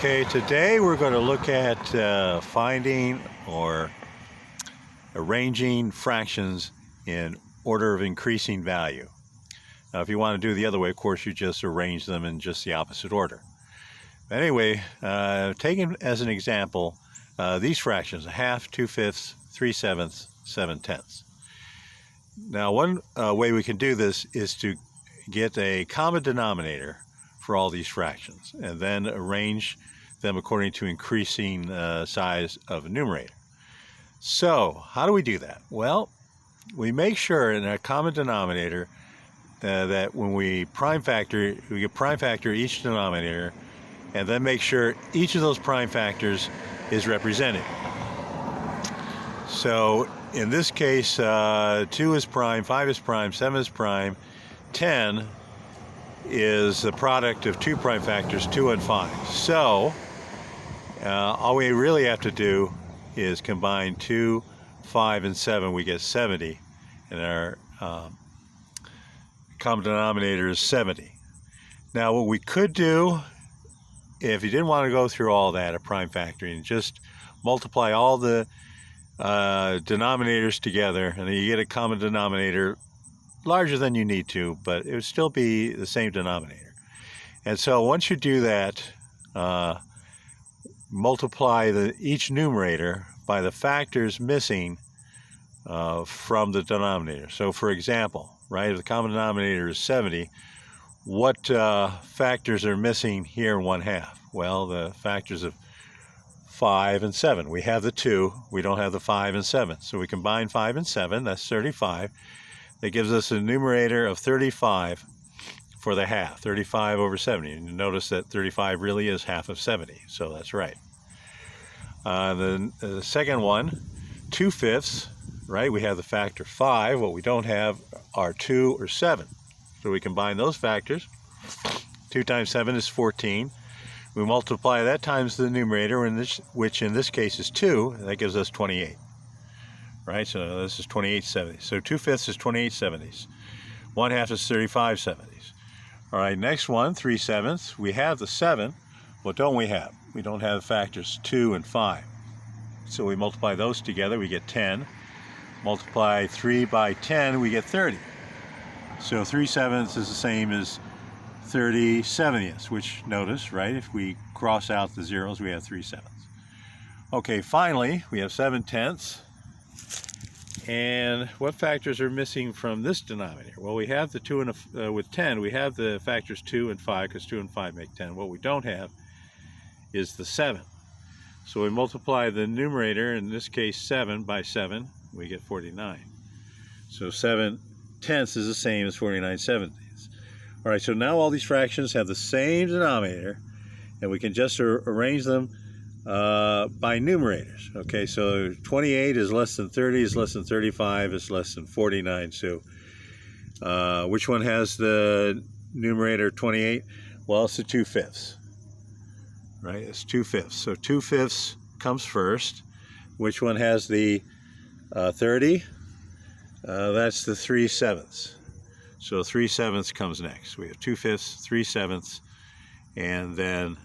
Okay, today we're going to look at finding or arranging fractions in order of increasing value. Now, if you want to do it the other way, of course, you just arrange them in just the opposite order. But anyway, taking as an example, these fractions, 1/2, 2/5, 3/7, 7/10. Now, one way we can do this is to get a common denominator for all these fractions and then arrange them according to increasing size of a numerator. So how do we do that? Well, we make sure in a common denominator that when we prime factor, we get prime factor each denominator and then make sure each of those prime factors is represented. So in this case, 2 is prime, 5 is prime, 7 is prime, 10 is the product of two prime factors, 2 and 5. So all we really have to do is combine 2, 5, and 7. We get 70, and our common denominator is 70. Now, what we could do, if you didn't want to go through all that at prime factoring, just multiply all the denominators together, and then you get a common denominator larger than you need to, but it would still be the same denominator. And so once you do that, multiply each numerator by the factors missing from the denominator. So for example, right, if the common denominator is 70, what factors are missing here in 1/2? Well, the factors of 5 and 7. We have the 2, we don't have the 5 and 7. So we combine 5 and 7, that's 35. That gives us a numerator of 35 for the 1/2, 35 over 70. And you notice that 35 really is 1/2 of 70, so that's right. Then the second one, 2/5, right? We have the factor 5. What we don't have are 2 or 7. So we combine those factors. 2 times 7 is 14. We multiply that times the numerator, which in this case is 2, and that gives us 28. Right, so this is 28 seventies. So 2/5 is 28 seventies. 1/2 is 35 seventies. All right, next one, 3/7. We have the 7. What don't we have? We don't have the factors 2 and 5. So we multiply those together, we get 10. Multiply 3 by 10, we get 30. So 3/7 is the same as 30 70ths, which notice, right, if we cross out the zeros, we have 3/7. Okay, finally, we have 7/10. And what factors are missing from this denominator? Well, we have the 2 and with 10, we have the factors 2 and 5, because 2 and 5 make 10. What we don't have is the 7. So we multiply the numerator, in this case 7, by 7, we get 49. So 7/10 is the same as 49 sevenths. All right, so now all these fractions have the same denominator, and we can just arrange them by numerators. Okay, so 28 is less than 30, is less than 35, is less than 49. So which one has the numerator 28? Well, it's the 2/5. Right, it's 2/5. So 2/5 comes first. Which one has the 30? That's the 3/7. So 3/7 comes next. We have 2/5, 3/7, and then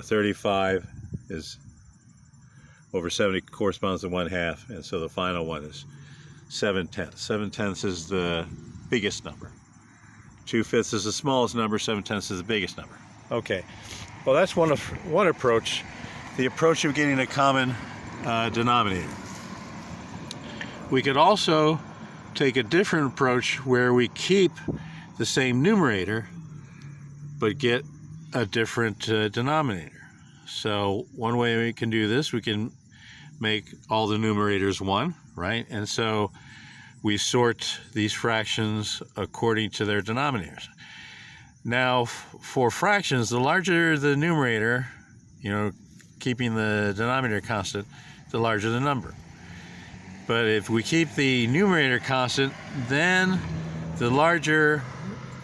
35 is over 70 corresponds to 1/2, and so the final one is 7/10. 7/10 is the biggest number. 2/5 is the smallest number. 7/10 is the biggest number. Okay, well, that's one approach, the approach of getting a common denominator. We could also take a different approach where we keep the same numerator but get a different denominator. So one way we can do this, we can make all the numerators 1, right? And so we sort these fractions according to their denominators. Now, for fractions, the larger the numerator, keeping the denominator constant, the larger the number. But if we keep the numerator constant, then the larger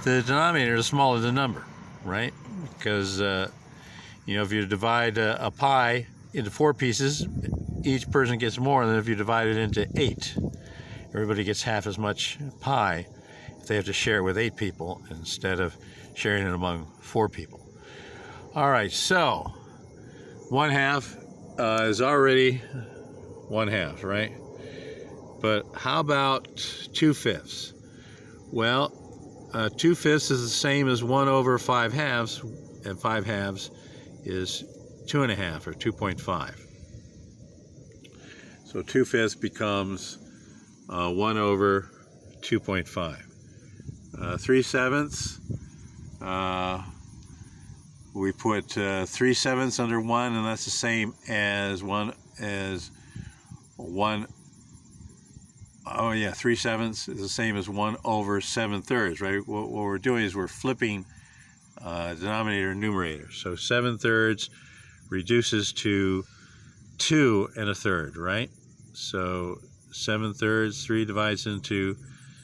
the denominator, the smaller the number, right? Because if you divide a pie into 4 pieces, each person gets more than if you divide it into 8. Everybody gets half as much pie if they have to share it with 8 people instead of sharing it among 4 people. All right, so 1/2 is already 1/2, right? But how about 2/5? Well, 2/5 is the same as 1/5, and 5/2 is 2.5 or 2.5. So 2/5 becomes 1/2.5. 3/7, we put 3/7 under 1, and that's the same as 1. Oh yeah, 3/7 is the same as 1/7/3, right? What we're doing is we're flipping denominator and numerator. So 7/3 reduces to 2 1/3, right? So 7/3, 3 divides into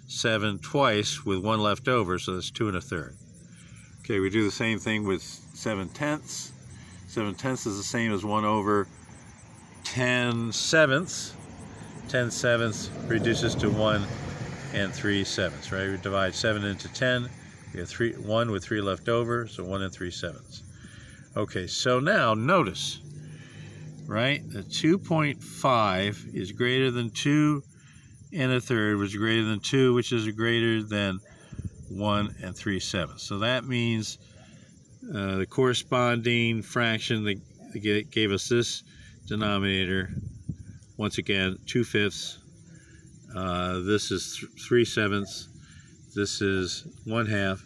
7 twice with 1 left over, so that's 2 1/3. Okay, we do the same thing with 7/10. 7/10 is the same as 1/10/7. 10/7 reduces to 1 3/7, right? We divide 7 into 10. We have 1 with 3 left over, so 1 3/7. Okay, so now notice, right? The 2.5 is greater than 2 1/3, which is greater than 2, which is greater than 1 3/7. So that means the corresponding fraction that gave us this denominator, once again, 2/5. This is 3/7. This is 1/2,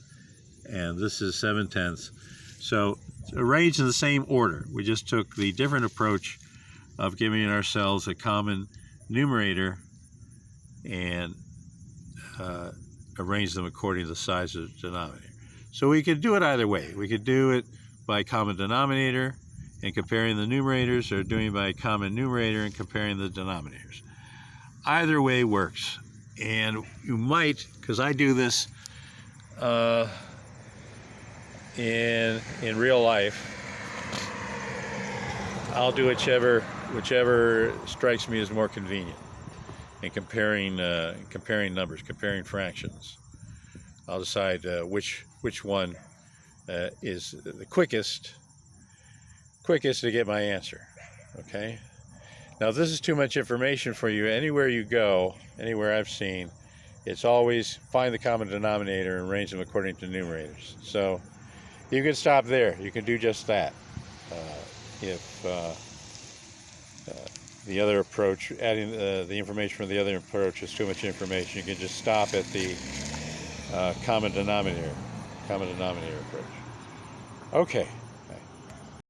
and this is 7/10. So arranged in the same order. We just took the different approach of giving ourselves a common numerator and arrange them according to the size of the denominator. So we could do it either way. We could do it by common denominator and comparing the numerators, or doing it by common numerator and comparing the denominators. Either way works. And you might, because I do this in real life, I'll do whichever strikes me as more convenient. And comparing numbers, comparing fractions, I'll decide which one is the quickest to get my answer. Okay. Now, if this is too much information for you, anywhere you go, anywhere I've seen, it's always find the common denominator and arrange them according to numerators. So you can stop there. You can do just that. If the other approach, adding the information from the other approach is too much information, you can just stop at the common denominator approach. Okay.